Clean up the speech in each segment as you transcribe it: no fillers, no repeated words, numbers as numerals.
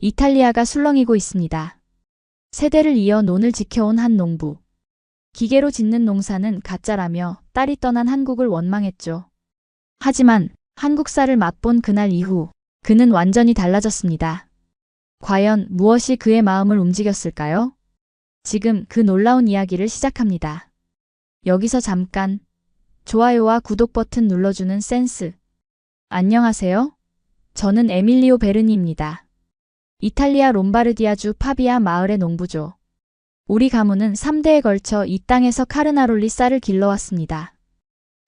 이탈리아가 술렁이고 있습니다. 세대를 이어 논을 지켜온 한 농부. 기계로 짓는 농사는 가짜라며 딸이 떠난 한국을 원망했죠. 하지만 한국 쌀을 맛본 그날 이후 그는 완전히 달라졌습니다. 과연 무엇이 그의 마음을 움직였을까요? 지금 그 놀라운 이야기를 시작합니다. 여기서 잠깐 좋아요와 구독 버튼 눌러주는 센스. 안녕하세요. 저는 에밀리오 베르니입니다. 이탈리아 롬바르디아주 파비아 마을의 농부죠. 우리 가문은 3대에 걸쳐 이 땅에서 카르나롤리 쌀을 길러왔습니다.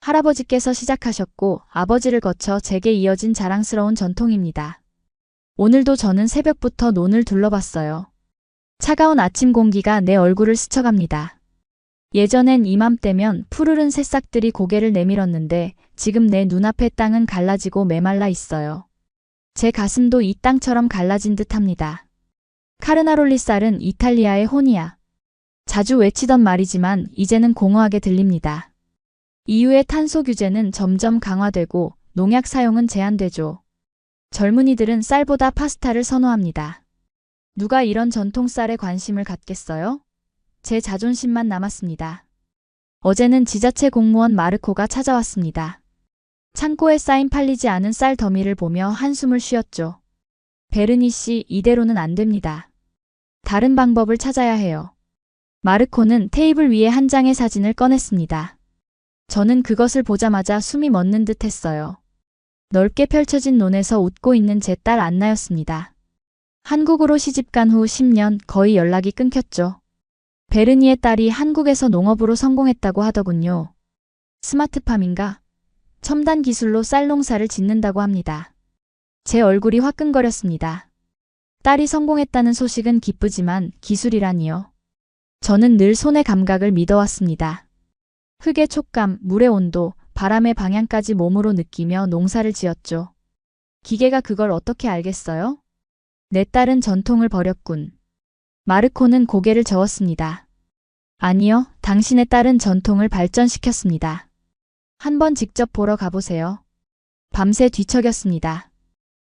할아버지께서 시작하셨고 아버지를 거쳐 제게 이어진 자랑스러운 전통입니다. 오늘도 저는 새벽부터 논을 둘러봤어요. 차가운 아침 공기가 내 얼굴을 스쳐갑니다. 예전엔 이맘때면 푸르른 새싹들이 고개를 내밀었는데 지금 내 눈앞의 땅은 갈라지고 메말라 있어요. 제 가슴도 이 땅처럼 갈라진 듯합니다. 카르나롤리 쌀은 이탈리아의 혼이야. 자주 외치던 말이지만 이제는 공허하게 들립니다. EU의 탄소 규제는 점점 강화되고 농약 사용은 제한되죠. 젊은이들은 쌀보다 파스타를 선호합니다. 누가 이런 전통 쌀에 관심을 갖겠어요? 제 자존심만 남았습니다. 어제는 지자체 공무원 마르코가 찾아왔습니다. 창고에 쌓인 팔리지 않은 쌀 더미를 보며 한숨을 쉬었죠. 베르니 씨, 이대로는 안 됩니다. 다른 방법을 찾아야 해요. 마르코는 테이블 위에 한 장의 사진을 꺼냈습니다. 저는 그것을 보자마자 숨이 멎는 듯 했어요. 넓게 펼쳐진 논에서 웃고 있는 제 딸 안나였습니다. 한국으로 시집간 후 10년 거의 연락이 끊겼죠. 베르니의 딸이 한국에서 농업으로 성공했다고 하더군요. 스마트팜인가? 첨단 기술로 쌀 농사를 짓는다고 합니다. 제 얼굴이 화끈거렸습니다. 딸이 성공했다는 소식은 기쁘지만 기술이라니요. 저는 늘 손의 감각을 믿어왔습니다. 흙의 촉감, 물의 온도, 바람의 방향까지 몸으로 느끼며 농사를 지었죠. 기계가 그걸 어떻게 알겠어요? 내 딸은 전통을 버렸군. 마르코는 고개를 저었습니다. 아니요, 당신의 딸은 전통을 발전시켰습니다. 한번 직접 보러 가보세요. 밤새 뒤척였습니다.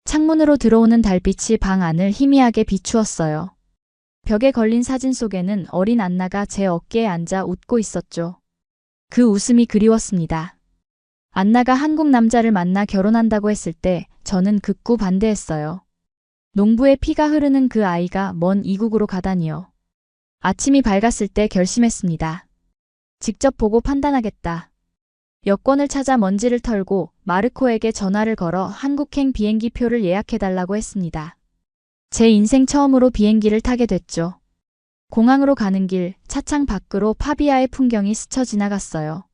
창문으로 들어오는 달빛이 방 안을 희미하게 비추었어요. 벽에 걸린 사진 속에는 어린 안나가 제 어깨에 앉아 웃고 있었죠. 그 웃음이 그리웠습니다. 안나가 한국 남자를 만나 결혼한다고 했을 때 저는 극구 반대했어요. 농부의 피가 흐르는 그 아이가 먼 이국으로 가다니요. 아침이 밝았을 때 결심했습니다. 직접 보고 판단하겠다. 여권을 찾아 먼지를 털고 마르코에게 전화를 걸어 한국행 비행기 표를 예약해달라고 했습니다. 제 인생 처음으로 비행기를 타게 됐죠. 공항으로 가는 길 차창 밖으로 파비아의 풍경이 스쳐 지나갔어요.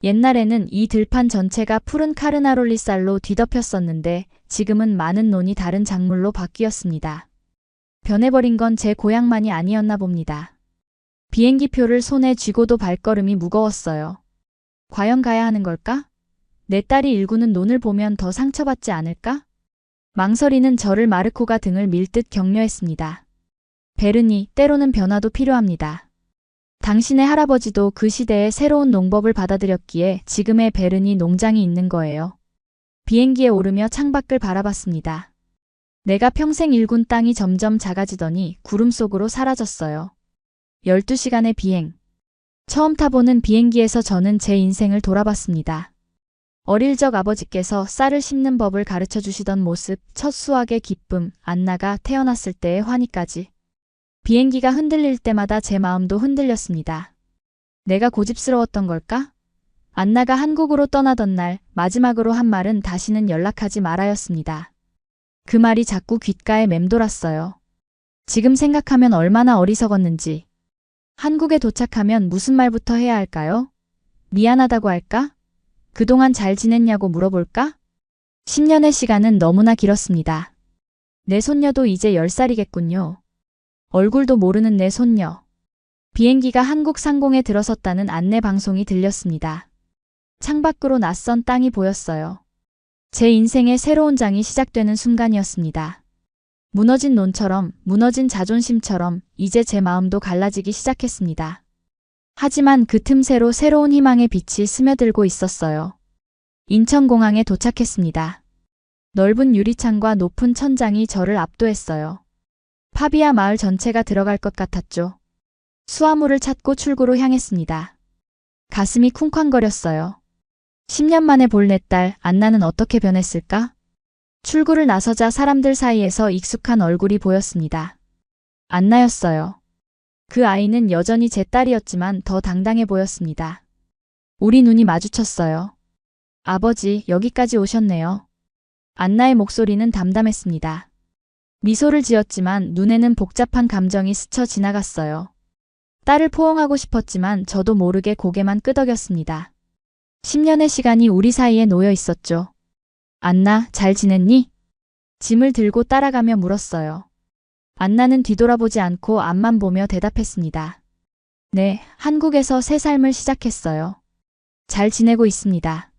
옛날에는 이 들판 전체가 푸른 카르나롤리 쌀로 뒤덮였었는데 지금은 많은 논이 다른 작물로 바뀌었습니다. 변해버린 건 제 고향만이 아니었나 봅니다. 비행기 표를 손에 쥐고도 발걸음이 무거웠어요. 과연 가야 하는 걸까? 내 딸이 일구는 논을 보면 더 상처받지 않을까? 망설이는 저를 마르코가 등을 밀듯 격려했습니다. 베르니, 때로는 변화도 필요합니다. 당신의 할아버지도 그 시대의 새로운 농법을 받아들였기에 지금의 베르니 농장이 있는 거예요. 비행기에 오르며 창밖을 바라봤습니다. 내가 평생 일군 땅이 점점 작아지더니 구름 속으로 사라졌어요. 12시간의 비행. 처음 타보는 비행기에서 저는 제 인생을 돌아봤습니다. 어릴 적 아버지께서 쌀을 심는 법을 가르쳐 주시던 모습, 첫 수확의 기쁨, 안나가 태어났을 때의 환희까지. 비행기가 흔들릴 때마다 제 마음도 흔들렸습니다. 내가 고집스러웠던 걸까? 안나가 한국으로 떠나던 날 마지막으로 한 말은 다시는 연락하지 말아였습니다. 그 말이 자꾸 귓가에 맴돌았어요. 지금 생각하면 얼마나 어리석었는지. 한국에 도착하면 무슨 말부터 해야 할까요? 미안하다고 할까? 그동안 잘 지냈냐고 물어볼까? 10년의 시간은 너무나 길었습니다. 내 손녀도 이제 10살이겠군요. 얼굴도 모르는 내 손녀. 비행기가 한국 상공에 들어섰다는 안내 방송이 들렸습니다. 창밖으로 낯선 땅이 보였어요. 제 인생의 새로운 장이 시작되는 순간이었습니다. 무너진 논처럼, 무너진 자존심처럼 이제 제 마음도 갈라지기 시작했습니다. 하지만 그 틈새로 새로운 희망의 빛이 스며들고 있었어요. 인천공항에 도착했습니다. 넓은 유리창과 높은 천장이 저를 압도했어요. 파비아 마을 전체가 들어갈 것 같았죠. 수화물을 찾고 출구로 향했습니다. 가슴이 쿵쾅거렸어요. 10년 만에 볼 내 딸 안나는 어떻게 변했을까? 출구를 나서자 사람들 사이에서 익숙한 얼굴이 보였습니다. 안나였어요. 그 아이는 여전히 제 딸이었지만 더 당당해 보였습니다. 우리 눈이 마주쳤어요. 아버지, 여기까지 오셨네요. 안나의 목소리는 담담했습니다. 미소를 지었지만 눈에는 복잡한 감정이 스쳐 지나갔어요. 딸을 포옹하고 싶었지만 저도 모르게 고개만 끄덕였습니다. 10년의 시간이 우리 사이에 놓여 있었죠. 안나, 잘 지냈니? 짐을 들고 따라가며 물었어요. 안나는 뒤돌아보지 않고 앞만 보며 대답했습니다. 네, 한국에서 새 삶을 시작했어요. 잘 지내고 있습니다.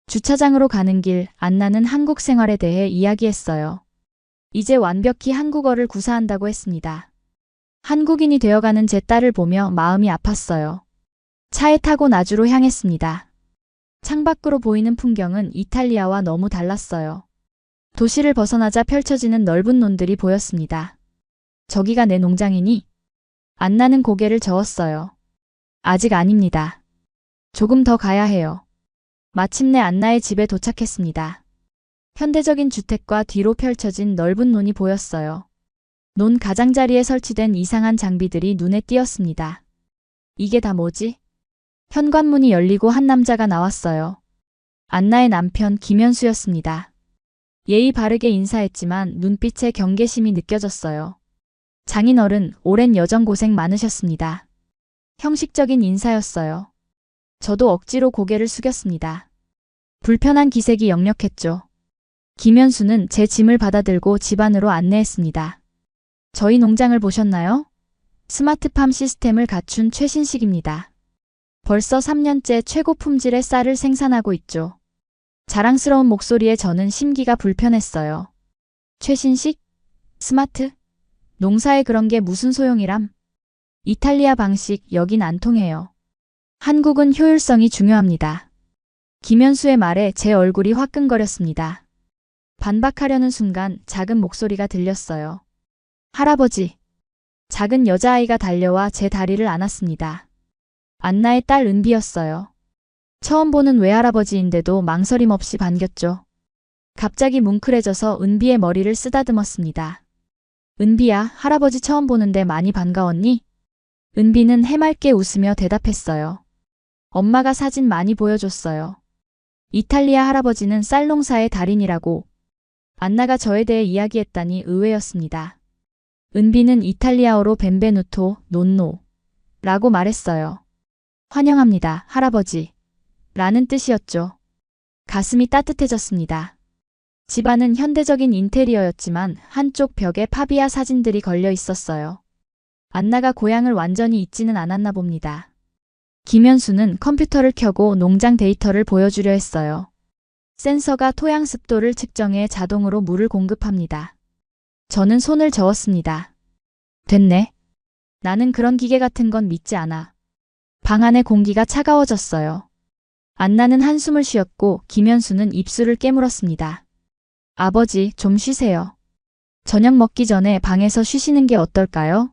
주차장으로 가는 길, 안나는 한국 생활에 대해 이야기했어요. 이제 완벽히 한국어를 구사한다고 했습니다. 한국인이 되어가는 제 딸을 보며 마음이 아팠어요. 차에 타고 나주로 향했습니다. 창밖으로 보이는 풍경은 이탈리아와 너무 달랐어요. 도시를 벗어나자 펼쳐지는 넓은 논들이 보였습니다. 저기가 내 농장이니? 안나는 고개를 저었어요. 아직 아닙니다. 조금 더 가야 해요. 마침내 안나의 집에 도착했습니다. 현대적인 주택과 뒤로 펼쳐진 넓은 논이 보였어요. 논 가장자리에 설치된 이상한 장비들이 눈에 띄었습니다. 이게 다 뭐지? 현관문이 열리고 한 남자가 나왔어요. 안나의 남편 김현수였습니다. 예의 바르게 인사했지만 눈빛에 경계심이 느껴졌어요. 장인어른, 오랜 여정 고생 많으셨습니다. 형식적인 인사였어요. 저도 억지로 고개를 숙였습니다. 불편한 기색이 역력했죠. 김현수는 제 짐을 받아들고 집 안으로 안내했습니다. 저희 농장을 보셨나요? 스마트팜 시스템을 갖춘 최신식입니다. 벌써 3년째 최고 품질의 쌀을 생산하고 있죠. 자랑스러운 목소리에 저는 심기가 불편했어요. 최신식? 스마트? 농사에 그런 게 무슨 소용이람? 이탈리아 방식, 여긴 안 통해요. 한국은 효율성이 중요합니다. 김현수의 말에 제 얼굴이 화끈거렸습니다. 반박하려는 순간 작은 목소리가 들렸어요. 할아버지. 작은 여자아이가 달려와 제 다리를 안았습니다. 안나의 딸 은비였어요. 처음 보는 외할아버지인데도 망설임 없이 반겼죠. 갑자기 뭉클해져서 은비의 머리를 쓰다듬었습니다. 은비야, 할아버지 처음 보는데 많이 반가웠니? 은비는 해맑게 웃으며 대답했어요. 엄마가 사진 많이 보여줬어요. 이탈리아 할아버지는 쌀 농사의 달인이라고. 안나가 저에 대해 이야기했다니 의외였습니다. 은비는 이탈리아어로 벤베누토, 논노 라고 말했어요. 환영합니다, 할아버지. 라는 뜻이었죠. 가슴이 따뜻해졌습니다. 집안은 현대적인 인테리어였지만 한쪽 벽에 파비아 사진들이 걸려 있었어요. 안나가 고향을 완전히 잊지는 않았나 봅니다. 김현수는 컴퓨터를 켜고 농장 데이터를 보여주려 했어요. 센서가 토양 습도를 측정해 자동으로 물을 공급합니다. 저는 손을 저었습니다. 됐네. 나는 그런 기계 같은 건 믿지 않아. 방 안의 공기가 차가워졌어요. 안나는 한숨을 쉬었고 김현수는 입술을 깨물었습니다. 아버지, 좀 쉬세요. 저녁 먹기 전에 방에서 쉬시는 게 어떨까요?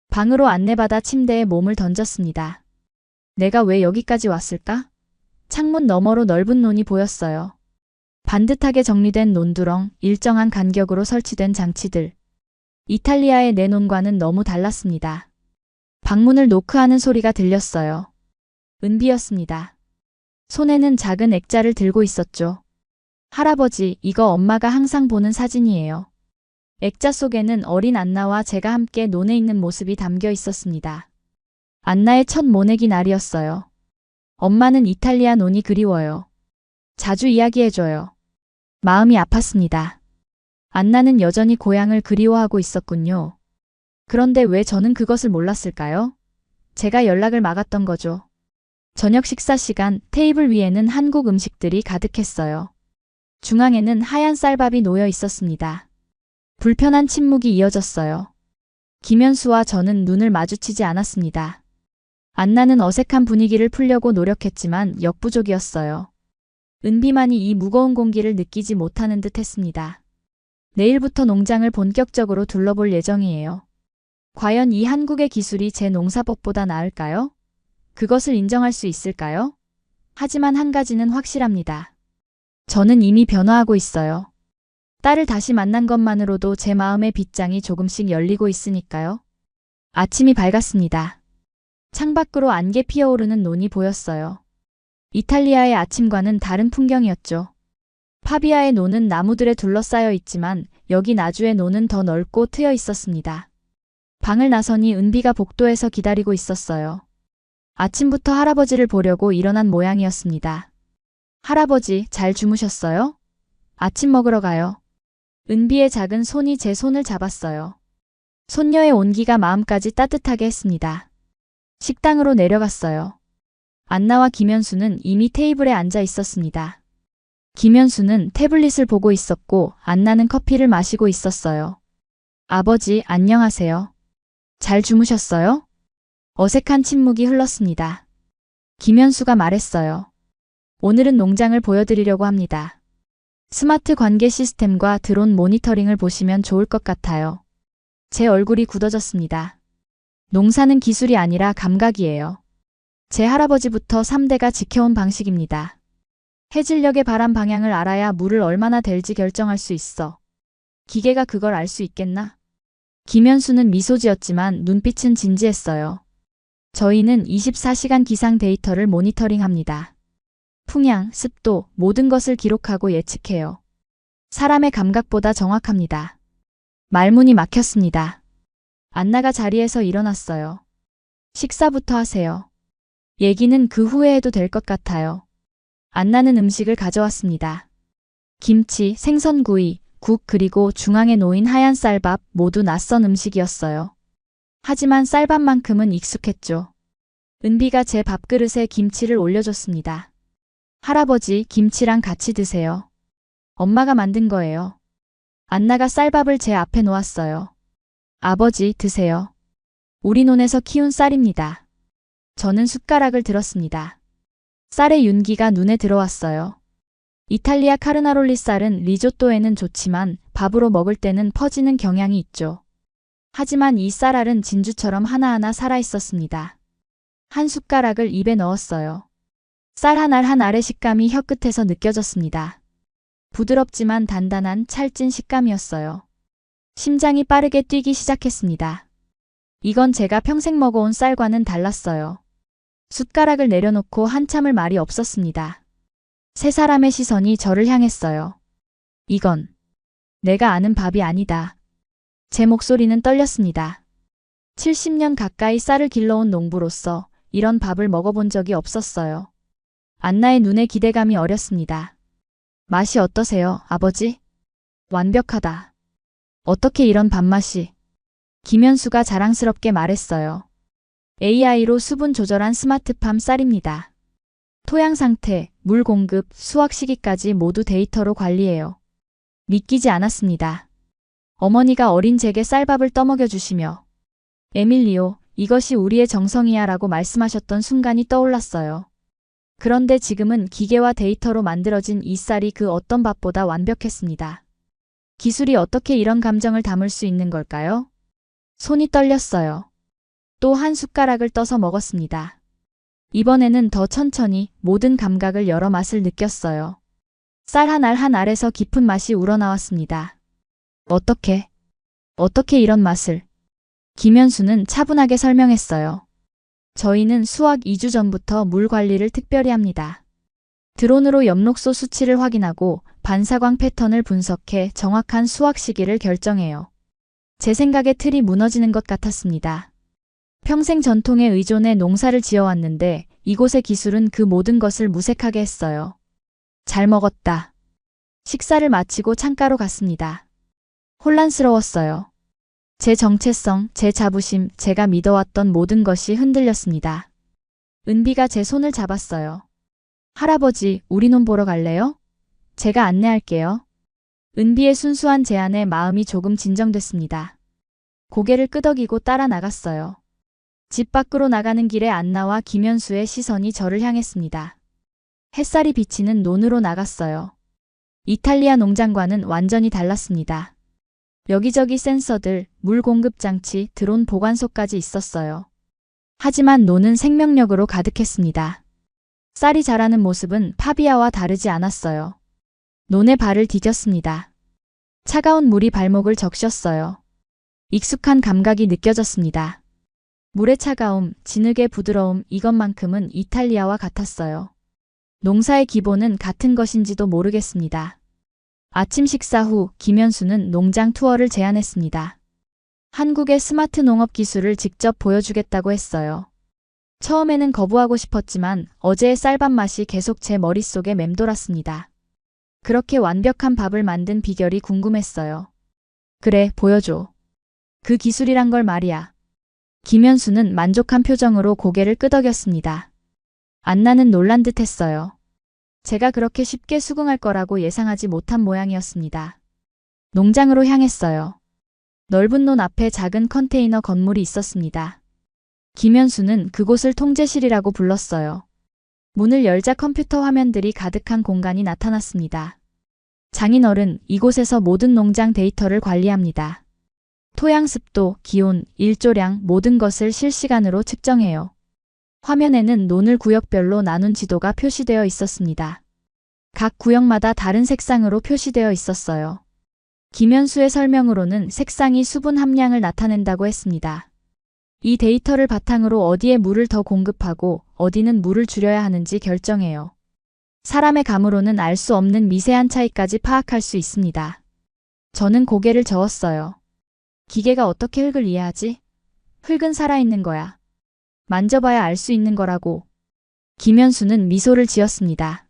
방으로 안내받아 침대에 몸을 던졌습니다. 내가 왜 여기까지 왔을까? 창문 너머로 넓은 논이 보였어요. 반듯하게 정리된 논두렁, 일정한 간격으로 설치된 장치들. 이탈리아의 내 논과는 너무 달랐습니다. 방문을 노크하는 소리가 들렸어요. 은비였습니다. 손에는 작은 액자를 들고 있었죠. 할아버지, 이거 엄마가 항상 보는 사진이에요. 액자 속에는 어린 안나와 제가 함께 논에 있는 모습이 담겨 있었습니다. 안나의 첫 모내기 날이었어요. 엄마는 이탈리아 논이 그리워요. 자주 이야기해줘요. 마음이 아팠습니다. 안나는 여전히 고향을 그리워하고 있었군요. 그런데 왜 저는 그것을 몰랐을까요? 제가 연락을 막았던 거죠. 저녁 식사 시간, 테이블 위에는 한국 음식들이 가득했어요. 중앙에는 하얀 쌀밥이 놓여 있었습니다. 불편한 침묵이 이어졌어요. 김현수와 저는 눈을 마주치지 않았습니다. 안나는 어색한 분위기를 풀려고 노력했지만 역부족이었어요. 은비만이 이 무거운 공기를 느끼지 못하는 듯 했습니다. 내일부터 농장을 본격적으로 둘러볼 예정이에요. 과연 이 한국의 기술이 제 농사법보다 나을까요? 그것을 인정할 수 있을까요? 하지만 한 가지는 확실합니다. 저는 이미 변화하고 있어요. 딸을 다시 만난 것만으로도 제 마음의 빗장이 조금씩 열리고 있으니까요. 아침이 밝았습니다. 창밖으로 안개 피어오르는 논이 보였어요. 이탈리아의 아침과는 다른 풍경이었죠. 파비아의 논은 나무들에 둘러싸여 있지만 여기 나주의 논은 더 넓고 트여 있었습니다. 방을 나서니 은비가 복도에서 기다리고 있었어요. 아침부터 할아버지를 보려고 일어난 모양이었습니다. 할아버지, 잘 주무셨어요? 아침 먹으러 가요. 은비의 작은 손이 제 손을 잡았어요. 손녀의 온기가 마음까지 따뜻하게 했습니다. 식당으로 내려갔어요. 안나와 김현수는 이미 테이블에 앉아 있었습니다. 김현수는 태블릿을 보고 있었고 안나는 커피를 마시고 있었어요. 아버지, 안녕하세요. 잘 주무셨어요? 어색한 침묵이 흘렀습니다. 김현수가 말했어요. 오늘은 농장을 보여드리려고 합니다. 스마트 관계 시스템과 드론 모니터링을 보시면 좋을 것 같아요. 제 얼굴이 굳어졌습니다. 농사는 기술이 아니라 감각이에요. 제 할아버지부터 3대가 지켜온 방식입니다. 해질녘의 바람 방향을 알아야 물을 얼마나 댈지 결정할 수 있어. 기계가 그걸 알 수 있겠나? 김현수는 미소 지었지만 눈빛은 진지했어요. 저희는 24시간 기상 데이터를 모니터링합니다. 풍향, 습도, 모든 것을 기록하고 예측해요. 사람의 감각보다 정확합니다. 말문이 막혔습니다. 안나가 자리에서 일어났어요. 식사부터 하세요. 얘기는 그 후에 해도 될 것 같아요. 안나는 음식을 가져왔습니다. 김치, 생선구이, 국 그리고 중앙에 놓인 하얀 쌀밥 모두 낯선 음식이었어요. 하지만 쌀밥만큼은 익숙했죠. 은비가 제 밥그릇에 김치를 올려줬습니다. 할아버지, 김치랑 같이 드세요. 엄마가 만든 거예요. 안나가 쌀밥을 제 앞에 놓았어요. 아버지, 드세요. 우리 논에서 키운 쌀입니다. 저는 숟가락을 들었습니다. 쌀의 윤기가 눈에 들어왔어요. 이탈리아 카르나롤리 쌀은 리조또에는 좋지만 밥으로 먹을 때는 퍼지는 경향이 있죠. 하지만 이 쌀알은 진주처럼 하나하나 살아있었습니다. 한 숟가락을 입에 넣었어요. 쌀 한 알 한 알의 식감이 혀끝에서 느껴졌습니다. 부드럽지만 단단한 찰진 식감이었어요. 심장이 빠르게 뛰기 시작했습니다. 이건 제가 평생 먹어온 쌀과는 달랐어요. 숟가락을 내려놓고 한참을 말이 없었습니다. 세 사람의 시선이 저를 향했어요. 이건 내가 아는 밥이 아니다. 제 목소리는 떨렸습니다. 70년 가까이 쌀을 길러온 농부로서 이런 밥을 먹어본 적이 없었어요. 안나의 눈에 기대감이 어렸습니다. 맛이 어떠세요, 아버지? 완벽하다. 어떻게 이런 밥맛이? 김현수가 자랑스럽게 말했어요. AI로 수분 조절한 스마트팜 쌀입니다. 토양 상태, 물 공급, 수확 시기까지 모두 데이터로 관리해요. 믿기지 않았습니다. 어머니가 어린 제게 쌀밥을 떠먹여 주시며 에밀리오, 이것이 우리의 정성이야 라고 말씀하셨던 순간이 떠올랐어요. 그런데 지금은 기계와 데이터로 만들어진 이 쌀이 그 어떤 밥보다 완벽했습니다. 기술이 어떻게 이런 감정을 담을 수 있는 걸까요? 손이 떨렸어요. 또 한 숟가락을 떠서 먹었습니다. 이번에는 더 천천히 모든 감각을 여러 맛을 느꼈어요. 쌀 한 알 한 알에서 깊은 맛이 우러나왔습니다. 어떻게 이런 맛을? 김현수는 차분하게 설명했어요. 저희는 수확 2주 전부터 물 관리를 특별히 합니다. 드론으로 엽록소 수치를 확인하고 반사광 패턴을 분석해 정확한 수확 시기를 결정해요. 제 생각에 틀이 무너지는 것 같았습니다. 평생 전통에 의존해 농사를 지어왔는데 이곳의 기술은 그 모든 것을 무색하게 했어요. 잘 먹었다. 식사를 마치고 창가로 갔습니다. 혼란스러웠어요. 제 정체성, 제 자부심, 제가 믿어왔던 모든 것이 흔들렸습니다. 은비가 제 손을 잡았어요. 할아버지, 우리 논 보러 갈래요? 제가 안내할게요. 은비의 순수한 제안에 마음이 조금 진정됐습니다. 고개를 끄덕이고 따라 나갔어요. 집 밖으로 나가는 길에 안나와 김현수의 시선이 저를 향했습니다. 햇살이 비치는 논으로 나갔어요. 이탈리아 농장과는 완전히 달랐습니다. 여기저기 센서들, 물 공급 장치, 드론 보관소까지 있었어요. 하지만 논은 생명력으로 가득했습니다. 쌀이 자라는 모습은 파비아와 다르지 않았어요. 논에 발을 디뎠습니다. 차가운 물이 발목을 적셨어요. 익숙한 감각이 느껴졌습니다. 물의 차가움, 진흙의 부드러움, 이것만큼은 이탈리아와 같았어요. 농사의 기본은 같은 것인지도 모르겠습니다. 아침 식사 후 김현수는 농장 투어를 제안했습니다. 한국의 스마트 농업 기술을 직접 보여주겠다고 했어요. 처음에는 거부하고 싶었지만 어제의 쌀밥 맛이 계속 제 머릿속에 맴돌았습니다. 그렇게 완벽한 밥을 만든 비결이 궁금했어요. 그래, 보여줘. 그 기술이란 걸 말이야. 김현수는 만족한 표정으로 고개를 끄덕였습니다. 안나는 놀란 듯 했어요. 제가 그렇게 쉽게 수긍할 거라고 예상하지 못한 모양이었습니다. 농장으로 향했어요. 넓은 논 앞에 작은 컨테이너 건물이 있었습니다. 김현수는 그곳을 통제실이라고 불렀어요. 문을 열자 컴퓨터 화면들이 가득한 공간이 나타났습니다. 장인어른, 이곳에서 모든 농장 데이터를 관리합니다. 토양 습도, 기온, 일조량 모든 것을 실시간으로 측정해요. 화면에는 논을 구역별로 나눈 지도가 표시되어 있었습니다. 각 구역마다 다른 색상으로 표시되어 있었어요. 김현수의 설명으로는 색상이 수분 함량을 나타낸다고 했습니다. 이 데이터를 바탕으로 어디에 물을 더 공급하고 어디는 물을 줄여야 하는지 결정해요. 사람의 감으로는 알 수 없는 미세한 차이까지 파악할 수 있습니다. 저는 고개를 저었어요. 기계가 어떻게 흙을 이해하지? 흙은 살아있는 거야. 만져봐야 알 수 있는 거라고. 김현수는 미소를 지었습니다.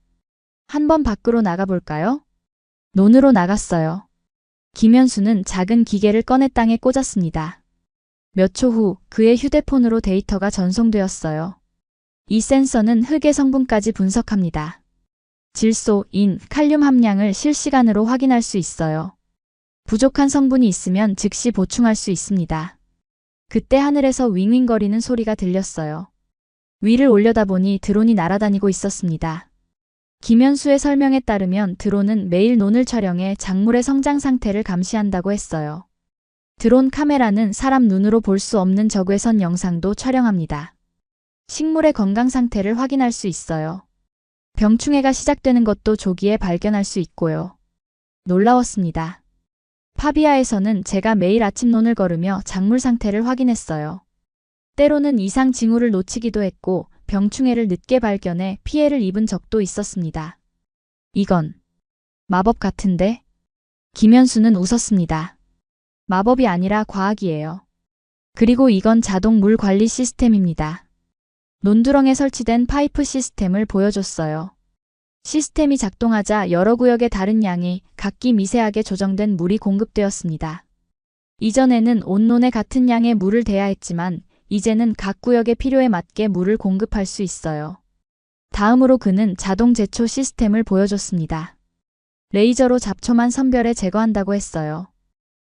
한번 밖으로 나가볼까요? 논으로 나갔어요. 김현수는 작은 기계를 꺼내 땅에 꽂았습니다. 몇 초 후 그의 휴대폰으로 데이터가 전송되었어요. 이 센서는 흙의 성분까지 분석합니다. 질소, 인, 칼륨 함량을 실시간으로 확인할 수 있어요. 부족한 성분이 있으면 즉시 보충할 수 있습니다. 그때 하늘에서 윙윙거리는 소리가 들렸어요. 위를 올려다보니 드론이 날아다니고 있었습니다. 김현수의 설명에 따르면 드론은 매일 논을 촬영해 작물의 성장 상태를 감시한다고 했어요. 드론 카메라는 사람 눈으로 볼 수 없는 적외선 영상도 촬영합니다. 식물의 건강 상태를 확인할 수 있어요. 병충해가 시작되는 것도 조기에 발견할 수 있고요. 놀라웠습니다. 파비아에서는 제가 매일 아침 논을 걸으며 작물 상태를 확인했어요. 때로는 이상 징후를 놓치기도 했고 병충해를 늦게 발견해 피해를 입은 적도 있었습니다. 이건 마법 같은데? 김현수는 웃었습니다. 마법이 아니라 과학이에요. 그리고 이건 자동 물 관리 시스템입니다. 논두렁에 설치된 파이프 시스템을 보여줬어요. 시스템이 작동하자 여러 구역의 다른 양이 각기 미세하게 조정된 물이 공급되었습니다. 이전에는 온 논에 같은 양의 물을 대야 했지만 이제는 각 구역의 필요에 맞게 물을 공급할 수 있어요. 다음으로 그는 자동 제초 시스템을 보여줬습니다. 레이저로 잡초만 선별해 제거한다고 했어요.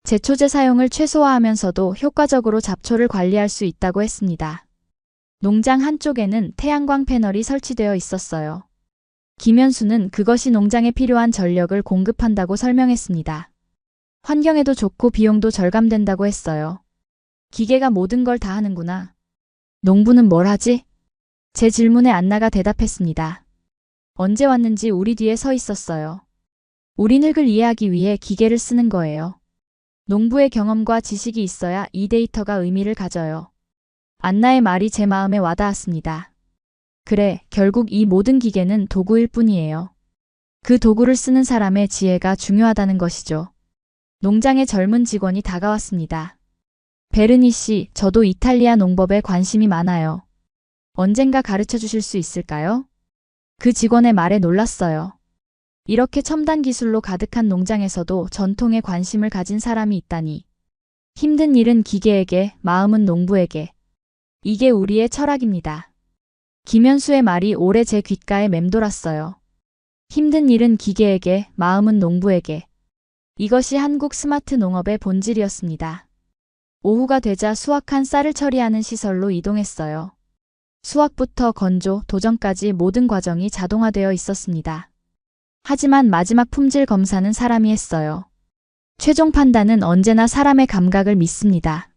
제초제 사용을 최소화하면서도 효과적으로 잡초를 관리할 수 있다고 했습니다. 농장 한쪽에는 태양광 패널이 설치되어 있었어요. 김현수는 그것이 농장에 필요한 전력을 공급한다고 설명했습니다. 환경에도 좋고 비용도 절감된다고 했어요. 기계가 모든 걸 다 하는구나. 농부는 뭘 하지? 제 질문에 안나가 대답했습니다. 언제 왔는지 우리 뒤에 서 있었어요. 우린 흙을 이해하기 위해 기계를 쓰는 거예요. 농부의 경험과 지식이 있어야 이 데이터가 의미를 가져요. 안나의 말이 제 마음에 와닿았습니다. 그래, 결국 이 모든 기계는 도구일 뿐이에요. 그 도구를 쓰는 사람의 지혜가 중요하다는 것이죠. 농장의 젊은 직원이 다가왔습니다. 베르니 씨, 저도 이탈리아 농법에 관심이 많아요. 언젠가 가르쳐 주실 수 있을까요? 그 직원의 말에 놀랐어요. 이렇게 첨단 기술로 가득한 농장에서도 전통에 관심을 가진 사람이 있다니. 힘든 일은 기계에게, 마음은 농부에게. 이게 우리의 철학입니다. 김현수의 말이 오래 제 귓가에 맴돌았어요. 힘든 일은 기계에게, 마음은 농부에게. 이것이 한국 스마트 농업의 본질이었습니다. 오후가 되자 수확한 쌀을 처리하는 시설로 이동했어요. 수확부터 건조, 도정까지 모든 과정이 자동화되어 있었습니다. 하지만 마지막 품질 검사는 사람이 했어요. 최종 판단은 언제나 사람의 감각을 믿습니다.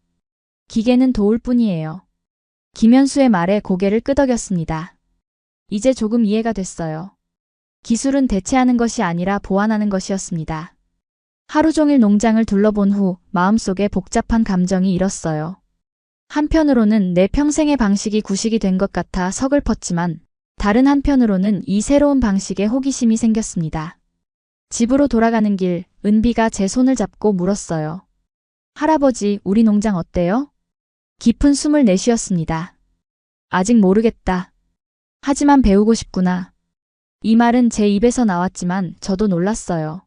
기계는 도울 뿐이에요. 김현수의 말에 고개를 끄덕였습니다. 이제 조금 이해가 됐어요. 기술은 대체하는 것이 아니라 보완하는 것이었습니다. 하루 종일 농장을 둘러본 후 마음속에 복잡한 감정이 일었어요. 한편으로는 내 평생의 방식이 구식이 된 것 같아 서글펐지만 다른 한편으로는 이 새로운 방식에 호기심이 생겼습니다. 집으로 돌아가는 길, 은비가 제 손을 잡고 물었어요. 할아버지, 우리 농장 어때요? 깊은 숨을 내쉬었습니다. 아직 모르겠다. 하지만 배우고 싶구나. 이 말은 제 입에서 나왔지만 저도 놀랐어요.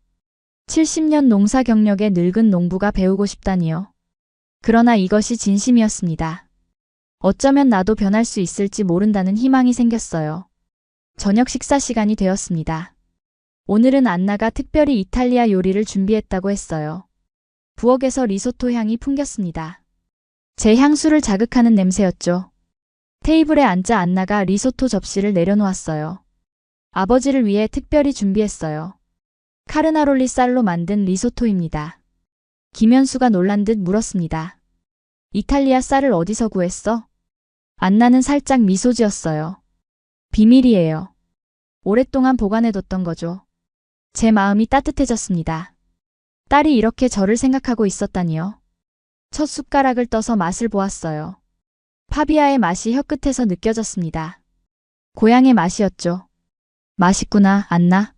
70년 농사 경력의 늙은 농부가 배우고 싶다니요. 그러나 이것이 진심이었습니다. 어쩌면 나도 변할 수 있을지 모른다는 희망이 생겼어요. 저녁 식사 시간이 되었습니다. 오늘은 안나가 특별히 이탈리아 요리를 준비했다고 했어요. 부엌에서 리소토 향이 풍겼습니다. 제 향수를 자극하는 냄새였죠. 테이블에 앉자 안나가 리소토 접시를 내려놓았어요. 아버지를 위해 특별히 준비했어요. 카르나롤리 쌀로 만든 리소토입니다. 김현수가 놀란 듯 물었습니다. 이탈리아 쌀을 어디서 구했어? 안나는 살짝 미소 지었어요. 비밀이에요. 오랫동안 보관해뒀던 거죠. 제 마음이 따뜻해졌습니다. 딸이 이렇게 저를 생각하고 있었다니요. 첫 숟가락을 떠서 맛을 보았어요. 파비아의 맛이 혀끝에서 느껴졌습니다. 고향의 맛이었죠. 맛있구나, 안나.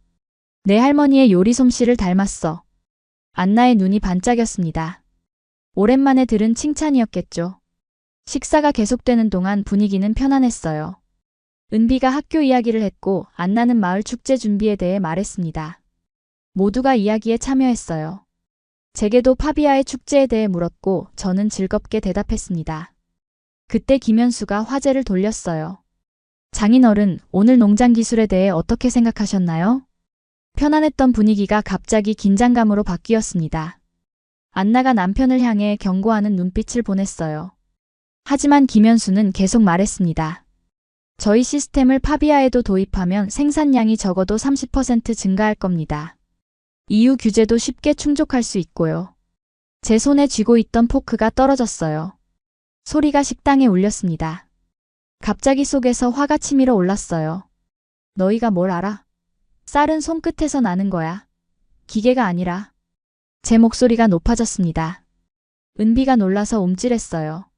내 할머니의 요리 솜씨를 닮았어. 안나의 눈이 반짝였습니다. 오랜만에 들은 칭찬이었겠죠. 식사가 계속되는 동안 분위기는 편안했어요. 은비가 학교 이야기를 했고 안나는 마을 축제 준비에 대해 말했습니다. 모두가 이야기에 참여했어요. 제게도 파비아의 축제에 대해 물었고 저는 즐겁게 대답했습니다. 그때 김현수가 화제를 돌렸어요. 장인어른, 오늘 농장 기술에 대해 어떻게 생각하셨나요? 편안했던 분위기가 갑자기 긴장감으로 바뀌었습니다. 안나가 남편을 향해 경고하는 눈빛을 보냈어요. 하지만 김현수는 계속 말했습니다. 저희 시스템을 파비아에도 도입하면 생산량이 적어도 30% 증가할 겁니다. EU 규제도 쉽게 충족할 수 있고요. 제 손에 쥐고 있던 포크가 떨어졌어요. 소리가 식당에 울렸습니다. 갑자기 속에서 화가 치밀어 올랐어요. 너희가 뭘 알아? 쌀은 손끝에서 나는 거야. 기계가 아니라. 제 목소리가 높아졌습니다. 은비가 놀라서 움찔했어요.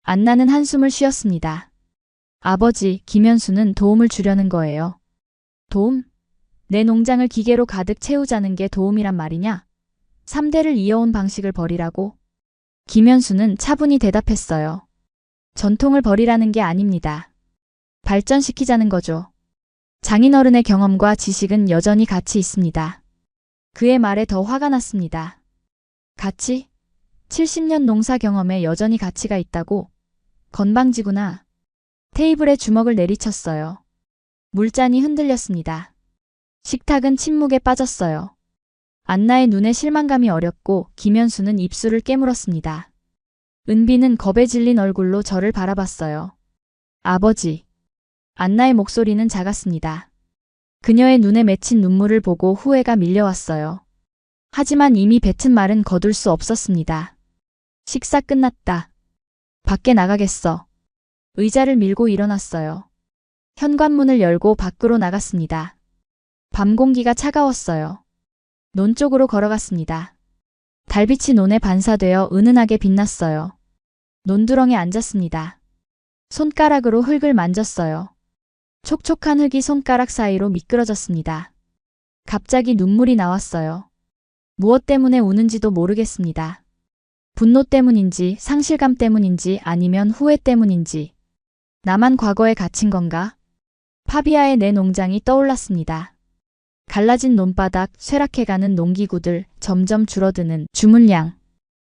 안나는 한숨을 쉬었습니다. 아버지, 김현수는 도움을 주려는 거예요. 도움? 내 농장을 기계로 가득 채우자는 게 도움이란 말이냐? 3대를 이어온 방식을 버리라고? 김현수는 차분히 대답했어요. 전통을 버리라는 게 아닙니다. 발전시키자는 거죠. 장인어른의 경험과 지식은 여전히 가치 있습니다. 그의 말에 더 화가 났습니다. 가치? 70년 농사 경험에 여전히 가치가 있다고? 건방지구나. 테이블에 주먹을 내리쳤어요. 물잔이 흔들렸습니다. 식탁은 침묵에 빠졌어요. 안나의 눈에 실망감이 어렸고 김현수는 입술을 깨물었습니다. 은비는 겁에 질린 얼굴로 저를 바라봤어요. 아버지. 안나의 목소리는 작았습니다. 그녀의 눈에 맺힌 눈물을 보고 후회가 밀려왔어요. 하지만 이미 뱉은 말은 거둘 수 없었습니다. 식사 끝났다. 밖에 나가겠어. 의자를 밀고 일어났어요. 현관문을 열고 밖으로 나갔습니다. 밤 공기가 차가웠어요. 논 쪽으로 걸어갔습니다. 달빛이 논에 반사되어 은은하게 빛났어요. 논두렁에 앉았습니다. 손가락으로 흙을 만졌어요. 촉촉한 흙이 손가락 사이로 미끄러졌습니다. 갑자기 눈물이 나왔어요. 무엇 때문에 우는지도 모르겠습니다. 분노 때문인지 상실감 때문인지 아니면 후회 때문인지. 나만 과거에 갇힌 건가? 파비아의 내 농장이 떠올랐습니다. 갈라진 논바닥, 쇠락해가는 농기구들, 점점 줄어드는 주물량.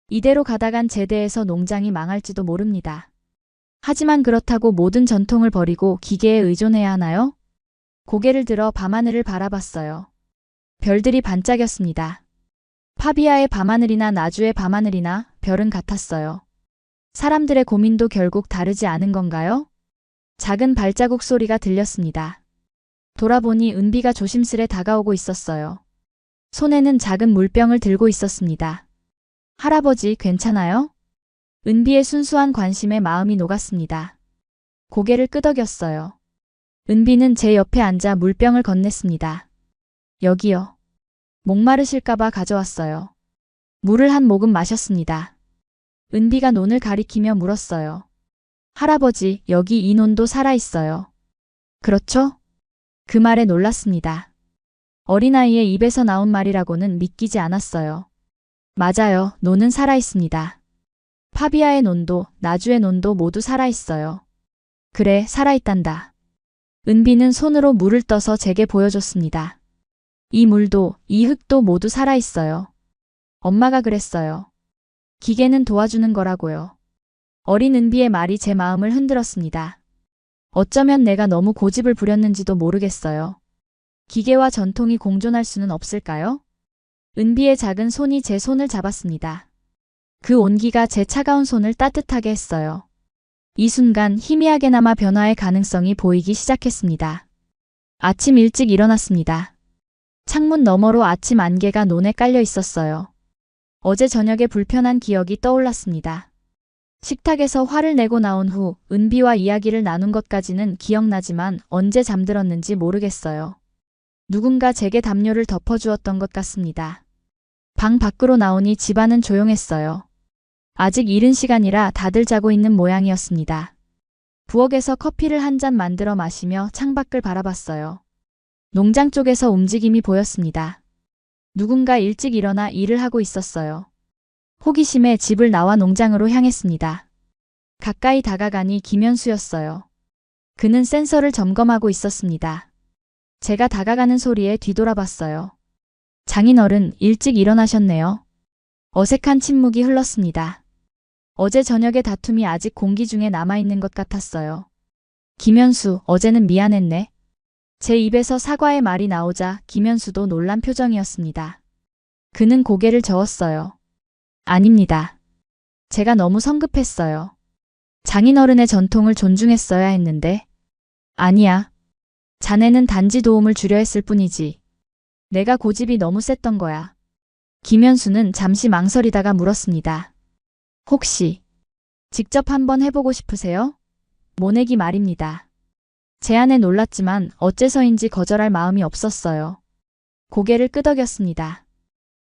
이대로 가다간 제대에서 농장이 망할지도 모릅니다. 하지만 그렇다고 모든 전통을 버리고 기계에 의존해야 하나요? 고개를 들어 밤하늘을 바라봤어요. 별들이 반짝였습니다. 파비아의 밤하늘이나 나주의 밤하늘이나 별은 같았어요. 사람들의 고민도 결국 다르지 않은 건가요? 작은 발자국 소리가 들렸습니다. 돌아보니 은비가 조심스레 다가오고 있었어요. 손에는 작은 물병을 들고 있었습니다. 할아버지, 괜찮아요? 은비의 순수한 관심에 마음이 녹았습니다. 고개를 끄덕였어요. 은비는 제 옆에 앉아 물병을 건넸습니다. 여기요. 목마르실까봐 가져왔어요. 물을 한 모금 마셨습니다. 은비가 논을 가리키며 물었어요. 할아버지, 여기 이 논도 살아있어요. 그렇죠? 그 말에 놀랐습니다. 어린아이의 입에서 나온 말이라고는 믿기지 않았어요. 맞아요, 논은 살아있습니다. 파비아의 논도, 나주의 논도 모두 살아있어요. 그래, 살아있단다. 은비는 손으로 물을 떠서 제게 보여줬습니다. 이 물도, 이 흙도 모두 살아있어요. 엄마가 그랬어요. 기계는 도와주는 거라고요. 어린 은비의 말이 제 마음을 흔들었습니다. 어쩌면 내가 너무 고집을 부렸는지도 모르겠어요. 기계와 전통이 공존할 수는 없을까요? 은비의 작은 손이 제 손을 잡았습니다. 그 온기가 제 차가운 손을 따뜻하게 했어요. 이 순간 희미하게나마 변화의 가능성이 보이기 시작했습니다. 아침 일찍 일어났습니다. 창문 너머로 아침 안개가 논에 깔려 있었어요. 어제 저녁에 불편한 기억이 떠올랐습니다. 식탁에서 화를 내고 나온 후 은비와 이야기를 나눈 것까지는 기억나지만 언제 잠들었는지 모르겠어요. 누군가 제게 담요를 덮어주었던 것 같습니다. 방 밖으로 나오니 집안은 조용했어요. 아직 이른 시간이라 다들 자고 있는 모양이었습니다. 부엌에서 커피를 한 잔 만들어 마시며 창밖을 바라봤어요. 농장 쪽에서 움직임이 보였습니다. 누군가 일찍 일어나 일을 하고 있었어요. 호기심에 집을 나와 농장으로 향했습니다. 가까이 다가가니 김현수였어요. 그는 센서를 점검하고 있었습니다. 제가 다가가는 소리에 뒤돌아봤어요. 장인어른, 일찍 일어나셨네요. 어색한 침묵이 흘렀습니다. 어제 저녁의 다툼이 아직 공기 중에 남아있는 것 같았어요. 김현수, 어제는 미안했네. 제 입에서 사과의 말이 나오자 김현수도 놀란 표정이었습니다. 그는 고개를 저었어요. 아닙니다. 제가 너무 성급했어요. 장인어른의 전통을 존중했어야 했는데. 아니야. 자네는 단지 도움을 주려 했을 뿐이지. 내가 고집이 너무 셌던 거야. 김현수는 잠시 망설이다가 물었습니다. 혹시 직접 한번 해보고 싶으세요? 모내기 말입니다. 제안에 놀랐지만 어째서인지 거절할 마음이 없었어요. 고개를 끄덕였습니다.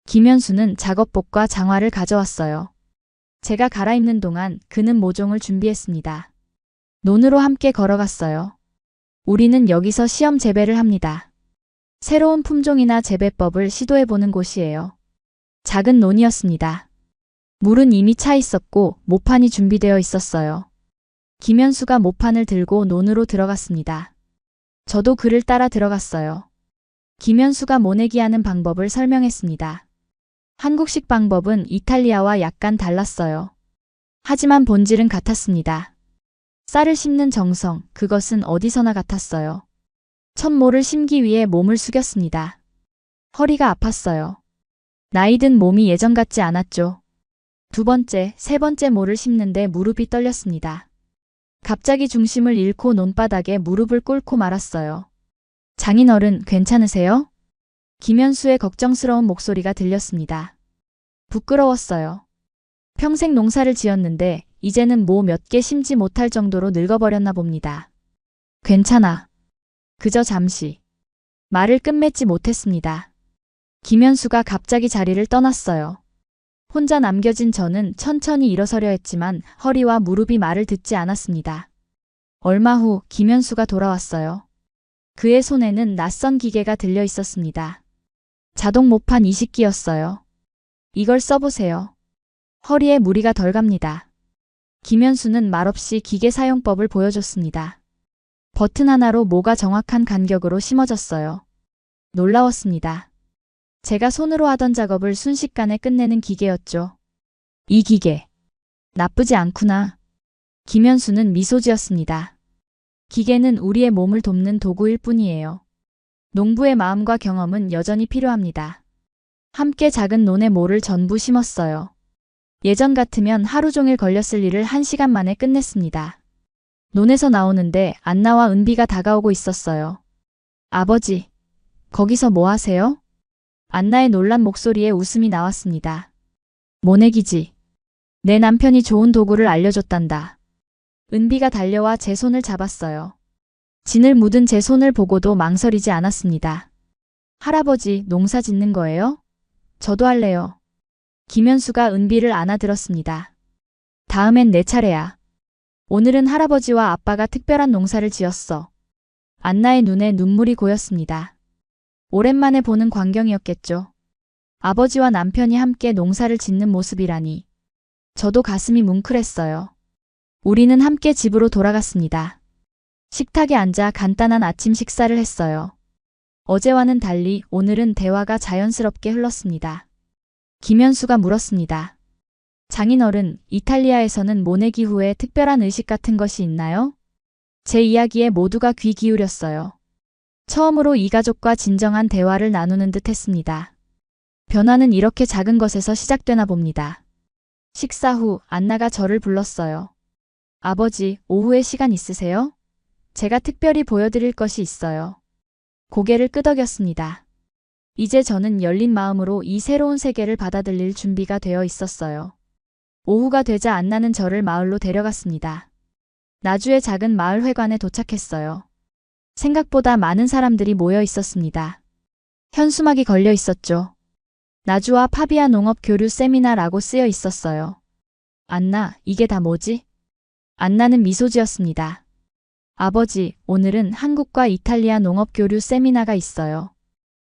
김현수는 작업복과 장화를 가져왔어요. 제가 갈아입는 동안 그는 모종을 준비했습니다. 논으로 함께 걸어갔어요. 우리는 여기서 시험 재배를 합니다. 새로운 품종이나 재배법을 시도해보는 곳이에요. 작은 논이었습니다. 물은 이미 차 있었고 모판이 준비되어 있었어요. 김현수가 모판을 들고 논으로 들어갔습니다. 저도 그를 따라 들어갔어요. 김현수가 모내기하는 방법을 설명했습니다. 한국식 방법은 이탈리아와 약간 달랐어요. 하지만 본질은 같았습니다. 쌀을 심는 정성, 그것은 어디서나 같았어요. 첫 모를 심기 위해 몸을 숙였습니다. 허리가 아팠어요. 나이든 몸이 예전 같지 않았죠. 두 번째, 세 번째 모를 심는데 무릎이 떨렸습니다. 갑자기 중심을 잃고 논바닥에 무릎을 꿇고 말았어요. 장인어른, 괜찮으세요? 김현수의 걱정스러운 목소리가 들렸습니다. 부끄러웠어요. 평생 농사를 지었는데 이제는 모 몇 개 심지 못할 정도로 늙어버렸나 봅니다. 괜찮아. 그저 잠시. 말을 끝맺지 못했습니다. 김현수가 갑자기 자리를 떠났어요. 혼자 남겨진 저는 천천히 일어서려 했지만 허리와 무릎이 말을 듣지 않았습니다. 얼마 후 김현수가 돌아왔어요. 그의 손에는 낯선 기계가 들려 있었습니다. 자동 모판 이식기였어요. 이걸 써보세요. 허리에 무리가 덜 갑니다. 김현수는 말없이 기계 사용법을 보여줬습니다. 버튼 하나로 모가 정확한 간격으로 심어졌어요. 놀라웠습니다. 제가 손으로 하던 작업을 순식간에 끝내는 기계였죠. 이 기계. 나쁘지 않구나. 김현수는 미소 지었습니다. 기계는 우리의 몸을 돕는 도구일 뿐이에요. 농부의 마음과 경험은 여전히 필요합니다. 함께 작은 논에 모를 전부 심었어요. 예전 같으면 하루 종일 걸렸을 일을 1시간 만에 끝냈습니다. 논에서 나오는데 안나와 은비가 다가오고 있었어요. 아버지, 거기서 뭐 하세요? 안나의 놀란 목소리에 웃음이 나왔습니다. 모내기지. 내 남편이 좋은 도구를 알려줬단다. 은비가 달려와 제 손을 잡았어요. 진을 묻은 제 손을 보고도 망설이지 않았습니다. 할아버지, 농사 짓는 거예요? 저도 할래요. 김현수가 은비를 안아들었습니다. 다음엔 내 차례야. 오늘은 할아버지와 아빠가 특별한 농사를 지었어. 안나의 눈에 눈물이 고였습니다. 오랜만에 보는 광경이었겠죠. 아버지와 남편이 함께 농사를 짓는 모습이라니. 저도 가슴이 뭉클했어요. 우리는 함께 집으로 돌아갔습니다. 식탁에 앉아 간단한 아침 식사를 했어요. 어제와는 달리 오늘은 대화가 자연스럽게 흘렀습니다. 김현수가 물었습니다. 장인어른, 이탈리아에서는 모내기 후에 특별한 의식 같은 것이 있나요? 제 이야기에 모두가 귀 기울였어요. 처음으로 이 가족과 진정한 대화를 나누는 듯 했습니다. 변화는 이렇게 작은 것에서 시작되나 봅니다. 식사 후 안나가 저를 불렀어요. 아버지, 오후에 시간 있으세요? 제가 특별히 보여드릴 것이 있어요. 고개를 끄덕였습니다. 이제 저는 열린 마음으로 이 새로운 세계를 받아들일 준비가 되어 있었어요. 오후가 되자 안나는 저를 마을로 데려갔습니다. 나주의 작은 마을 회관에 도착했어요. 생각보다 많은 사람들이 모여 있었습니다. 현수막이 걸려 있었죠. 나주와 파비아 농업 교류 세미나라고 쓰여 있었어요. 안나, 이게 다 뭐지? 안나는 미소 지었습니다. 아버지, 오늘은 한국과 이탈리아 농업 교류 세미나가 있어요.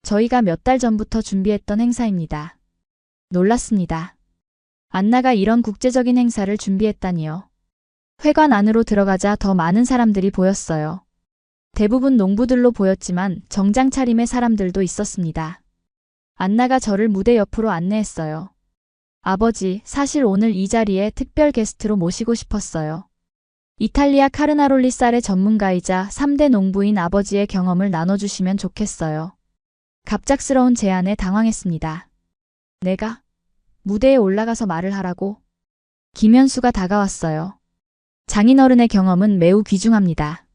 저희가 몇 달 전부터 준비했던 행사입니다. 놀랐습니다. 안나가 이런 국제적인 행사를 준비했다니요. 회관 안으로 들어가자 더 많은 사람들이 보였어요. 대부분 농부들로 보였지만 정장 차림의 사람들도 있었습니다. 안나가 저를 무대 옆으로 안내했어요. 아버지, 사실 오늘 이 자리에 특별 게스트로 모시고 싶었어요. 이탈리아 카르나롤리 쌀의 전문가이자 3대 농부인 아버지의 경험을 나눠주시면 좋겠어요. 갑작스러운 제안에 당황했습니다. 내가? 무대에 올라가서 말을 하라고? 김현수가 다가왔어요. 장인어른의 경험은 매우 귀중합니다.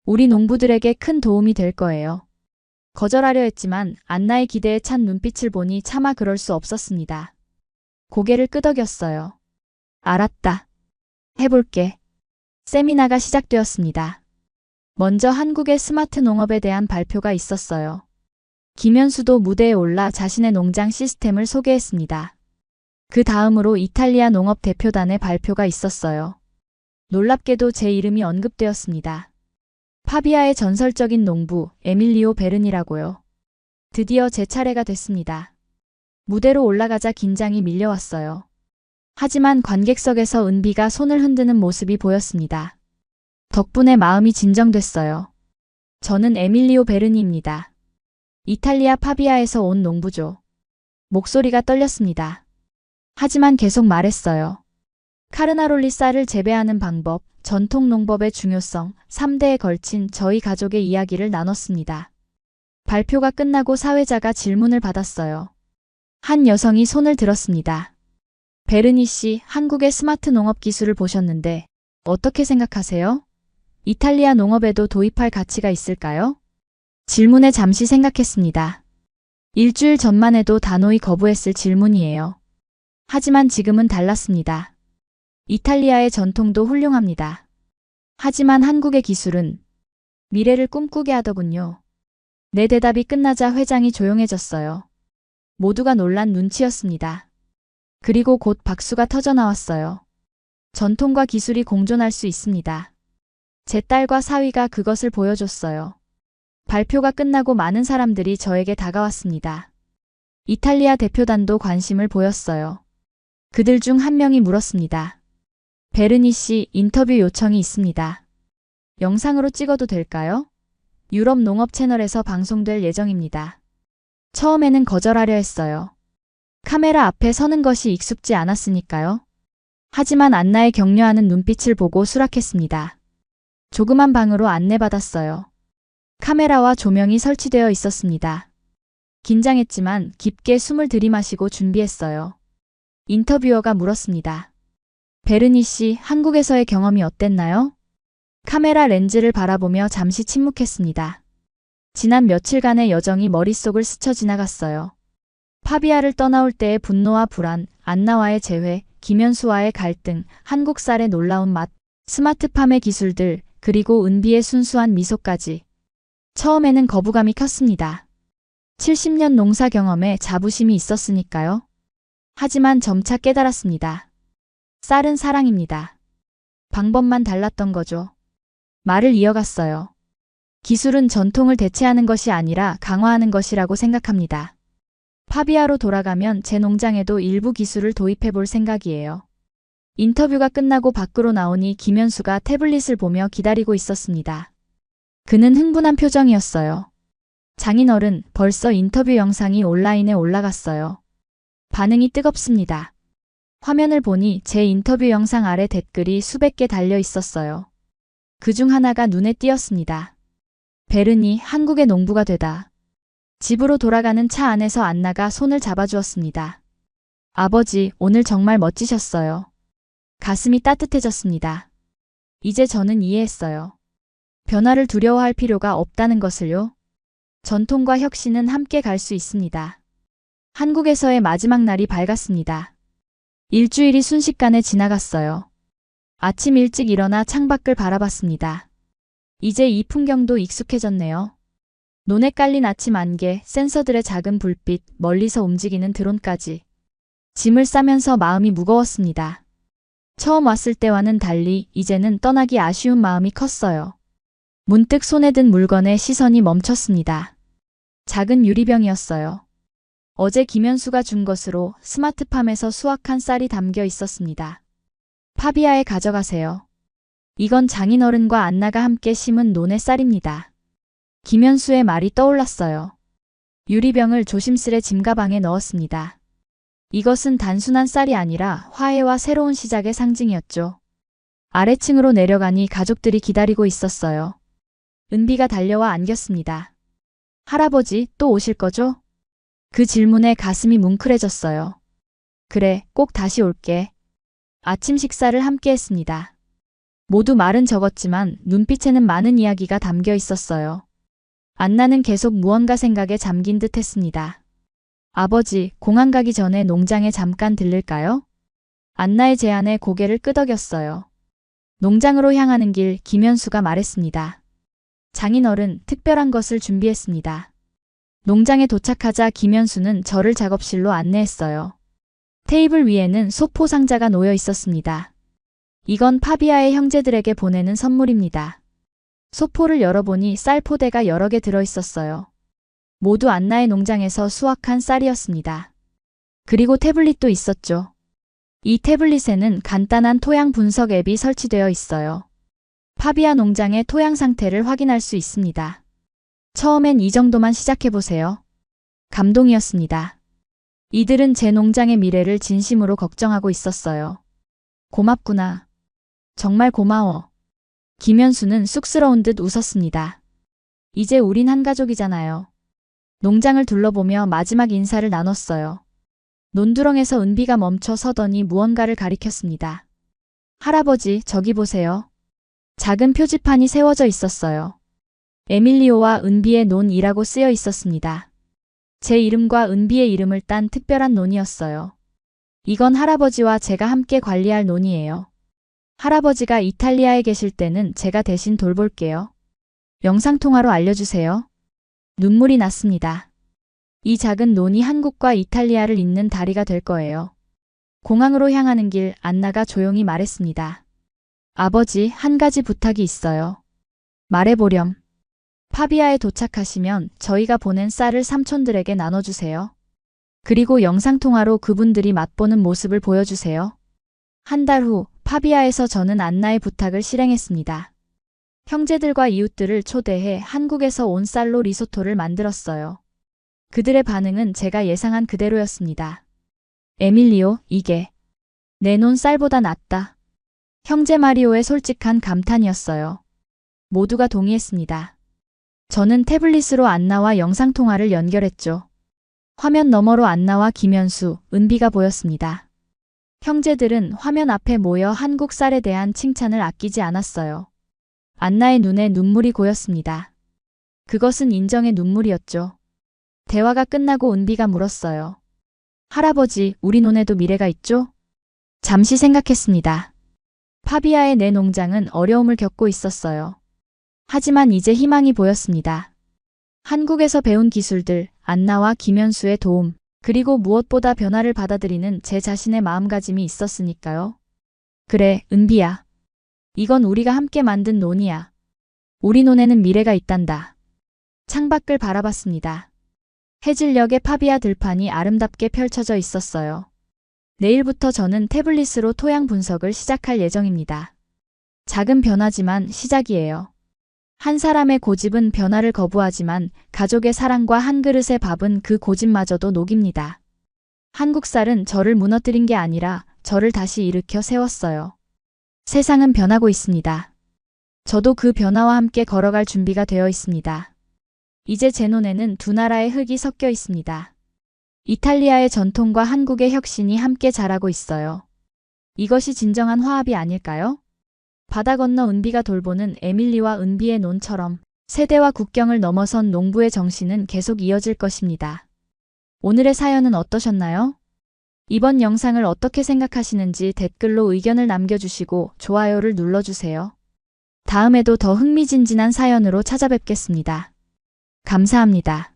우리 농부들에게 큰 도움이 될 거예요. 거절하려 했지만 안나의 기대에 찬 눈빛을 보니 차마 그럴 수 없었습니다. 고개를 끄덕였어요. 알았다. 해볼게. 세미나가 시작되었습니다. 먼저 한국의 스마트 농업에 대한 발표가 있었어요. 김현수도 무대에 올라 자신의 농장 시스템을 소개했습니다. 그 다음으로 이탈리아 농업 대표단의 발표가 있었어요. 놀랍게도 제 이름이 언급되었습니다. 파비아의 전설적인 농부 에밀리오 베르니라고요. 드디어 제 차례가 됐습니다. 무대로 올라가자 긴장이 밀려왔어요. 하지만 관객석에서 은비가 손을 흔드는 모습이 보였습니다. 덕분에 마음이 진정됐어요. 저는 에밀리오 베르니입니다. 이탈리아 파비아에서 온 농부죠. 목소리가 떨렸습니다. 하지만 계속 말했어요. 카르나롤리 쌀을 재배하는 방법, 전통 농법의 중요성, 3대에 걸친 저희 가족의 이야기를 나눴습니다. 발표가 끝나고 사회자가 질문을 받았어요. 한 여성이 손을 들었습니다. 베르니 씨, 한국의 스마트 농업 기술을 보셨는데 어떻게 생각하세요? 이탈리아 농업에도 도입할 가치가 있을까요? 질문에 잠시 생각했습니다. 일주일 전만 해도 단호히 거부했을 질문이에요. 하지만 지금은 달랐습니다. 이탈리아의 전통도 훌륭합니다. 하지만 한국의 기술은 미래를 꿈꾸게 하더군요. 내 대답이 끝나자 회장이 조용해졌어요. 모두가 놀란 눈치였습니다. 그리고 곧 박수가 터져나왔어요. 전통과 기술이 공존할 수 있습니다. 제 딸과 사위가 그것을 보여줬어요. 발표가 끝나고 많은 사람들이 저에게 다가왔습니다. 이탈리아 대표단도 관심을 보였어요. 그들 중 한 명이 물었습니다. 베르니 씨, 인터뷰 요청이 있습니다. 영상으로 찍어도 될까요? 유럽 농업 채널에서 방송될 예정입니다. 처음에는 거절하려 했어요. 카메라 앞에 서는 것이 익숙지 않았으니까요. 하지만 안나의 격려하는 눈빛을 보고 수락했습니다. 조그만 방으로 안내받았어요. 카메라와 조명이 설치되어 있었습니다. 긴장했지만 깊게 숨을 들이마시고 준비했어요. 인터뷰어가 물었습니다. 베르니 씨, 한국에서의 경험이 어땠나요? 카메라 렌즈를 바라보며 잠시 침묵했습니다. 지난 며칠간의 여정이 머릿속을 스쳐 지나갔어요. 파비아를 떠나올 때의 분노와 불안, 안나와의 재회, 김현수와의 갈등, 한국 쌀의 놀라운 맛, 스마트팜의 기술들, 그리고 은비의 순수한 미소까지. 처음에는 거부감이 컸습니다. 70년 농사 경험에 자부심이 있었으니까요. 하지만 점차 깨달았습니다. 쌀은 사랑입니다. 방법만 달랐던 거죠. 말을 이어갔어요. 기술은 전통을 대체하는 것이 아니라 강화하는 것이라고 생각합니다. 파비아로 돌아가면 제 농장에도 일부 기술을 도입해 볼 생각이에요. 인터뷰가 끝나고 밖으로 나오니 김현수가 태블릿을 보며 기다리고 있었습니다. 그는 흥분한 표정이었어요. 장인어른, 벌써 인터뷰 영상이 온라인에 올라갔어요. 반응이 뜨겁습니다. 화면을 보니 제 인터뷰 영상 아래 댓글이 수백 개 달려 있었어요. 그중 하나가 눈에 띄었습니다. 베른이 한국의 농부가 되다. 집으로 돌아가는 차 안에서 안나가 손을 잡아주었습니다. 아버지, 오늘 정말 멋지셨어요. 가슴이 따뜻해졌습니다. 이제 저는 이해했어요. 변화를 두려워할 필요가 없다는 것을요. 전통과 혁신은 함께 갈 수 있습니다. 한국에서의 마지막 날이 밝았습니다. 일주일이 순식간에 지나갔어요. 아침 일찍 일어나 창밖을 바라봤습니다. 이제 이 풍경도 익숙해졌네요. 논에 깔린 아침 안개, 센서들의 작은 불빛, 멀리서 움직이는 드론까지. 짐을 싸면서 마음이 무거웠습니다. 처음 왔을 때와는 달리 이제는 떠나기 아쉬운 마음이 컸어요. 문득 손에 든 물건에 시선이 멈췄습니다. 작은 유리병이었어요. 어제 김현수가 준 것으로 스마트팜에서 수확한 쌀이 담겨 있었습니다. 파비아에 가져가세요. 이건 장인어른과 안나가 함께 심은 논의 쌀입니다. 김현수의 말이 떠올랐어요. 유리병을 조심스레 짐가방에 넣었습니다. 이것은 단순한 쌀이 아니라 화해와 새로운 시작의 상징이었죠. 아래층으로 내려가니 가족들이 기다리고 있었어요. 은비가 달려와 안겼습니다. 할아버지, 또 오실 거죠? 그 질문에 가슴이 뭉클해졌어요. 그래, 꼭 다시 올게. 아침 식사를 함께 했습니다. 모두 말은 적었지만 눈빛에는 많은 이야기가 담겨 있었어요. 안나는 계속 무언가 생각에 잠긴 듯 했습니다. 아버지, 공항 가기 전에 농장에 잠깐 들릴까요? 안나의 제안에 고개를 끄덕였어요. 농장으로 향하는 길, 김현수가 말했습니다. 장인어른, 특별한 것을 준비했습니다. 농장에 도착하자 김현수는 저를 작업실로 안내했어요. 테이블 위에는 소포 상자가 놓여 있었습니다. 이건 파비아의 형제들에게 보내는 선물입니다. 소포를 열어보니 쌀 포대가 여러 개 들어있었어요. 모두 안나의 농장에서 수확한 쌀이었습니다. 그리고 태블릿도 있었죠. 이 태블릿에는 간단한 토양 분석 앱이 설치되어 있어요. 파비아 농장의 토양 상태를 확인할 수 있습니다. 처음엔 이 정도만 시작해보세요. 감동이었습니다. 이들은 제 농장의 미래를 진심으로 걱정하고 있었어요. 고맙구나. 정말 고마워. 김현수는 쑥스러운 듯 웃었습니다. 이제 우린 한 가족이잖아요. 농장을 둘러보며 마지막 인사를 나눴어요. 논두렁에서 은비가 멈춰 서더니 무언가를 가리켰습니다. 할아버지, 저기 보세요. 작은 표지판이 세워져 있었어요. 에밀리오와 은비의 논이라고 쓰여 있었습니다. 제 이름과 은비의 이름을 딴 특별한 논이었어요. 이건 할아버지와 제가 함께 관리할 논이에요. 할아버지가 이탈리아에 계실 때는 제가 대신 돌볼게요. 영상통화로 알려주세요. 눈물이 났습니다. 이 작은 논이 한국과 이탈리아를 잇는 다리가 될 거예요. 공항으로 향하는 길, 안나가 조용히 말했습니다. 아버지, 한 가지 부탁이 있어요. 말해보렴. 파비아에 도착하시면 저희가 보낸 쌀을 삼촌들에게 나눠주세요. 그리고 영상통화로 그분들이 맛보는 모습을 보여주세요. 한 달 후 파비아에서 저는 안나의 부탁을 실행했습니다. 형제들과 이웃들을 초대해 한국에서 온 쌀로 리소토를 만들었어요. 그들의 반응은 제가 예상한 그대로였습니다. 에밀리오, 이게 내 논 쌀보다 낫다. 형제 마리오의 솔직한 감탄이었어요. 모두가 동의했습니다. 저는 태블릿으로 안나와 영상통화를 연결했죠. 화면 너머로 안나와 김현수, 은비가 보였습니다. 형제들은 화면 앞에 모여 한국 쌀에 대한 칭찬을 아끼지 않았어요. 안나의 눈에 눈물이 고였습니다. 그것은 인정의 눈물이었죠. 대화가 끝나고 은비가 물었어요. 할아버지, 우리 논에도 미래가 있죠? 잠시 생각했습니다. 파비아의 내 농장은 어려움을 겪고 있었어요. 하지만 이제 희망이 보였습니다. 한국에서 배운 기술들, 안나와 김현수의 도움, 그리고 무엇보다 변화를 받아들이는 제 자신의 마음가짐이 있었으니까요. 그래, 은비야. 이건 우리가 함께 만든 논이야. 우리 논에는 미래가 있단다. 창밖을 바라봤습니다. 해질녘의 파비아 들판이 아름답게 펼쳐져 있었어요. 내일부터 저는 태블릿으로 토양 분석을 시작할 예정입니다. 작은 변화지만 시작이에요. 한 사람의 고집은 변화를 거부하지만 가족의 사랑과 한 그릇의 밥은 그 고집마저도 녹입니다. 한국 쌀은 저를 무너뜨린 게 아니라 저를 다시 일으켜 세웠어요. 세상은 변하고 있습니다. 저도 그 변화와 함께 걸어갈 준비가 되어 있습니다. 이제 제 논에는 두 나라의 흙이 섞여 있습니다. 이탈리아의 전통과 한국의 혁신이 함께 자라고 있어요. 이것이 진정한 화합이 아닐까요? 바다 건너 은비가 돌보는 에밀리와 은비의 논처럼 세대와 국경을 넘어선 농부의 정신은 계속 이어질 것입니다. 오늘의 사연은 어떠셨나요? 이번 영상을 어떻게 생각하시는지 댓글로 의견을 남겨주시고 좋아요를 눌러주세요. 다음에도 더 흥미진진한 사연으로 찾아뵙겠습니다. 감사합니다.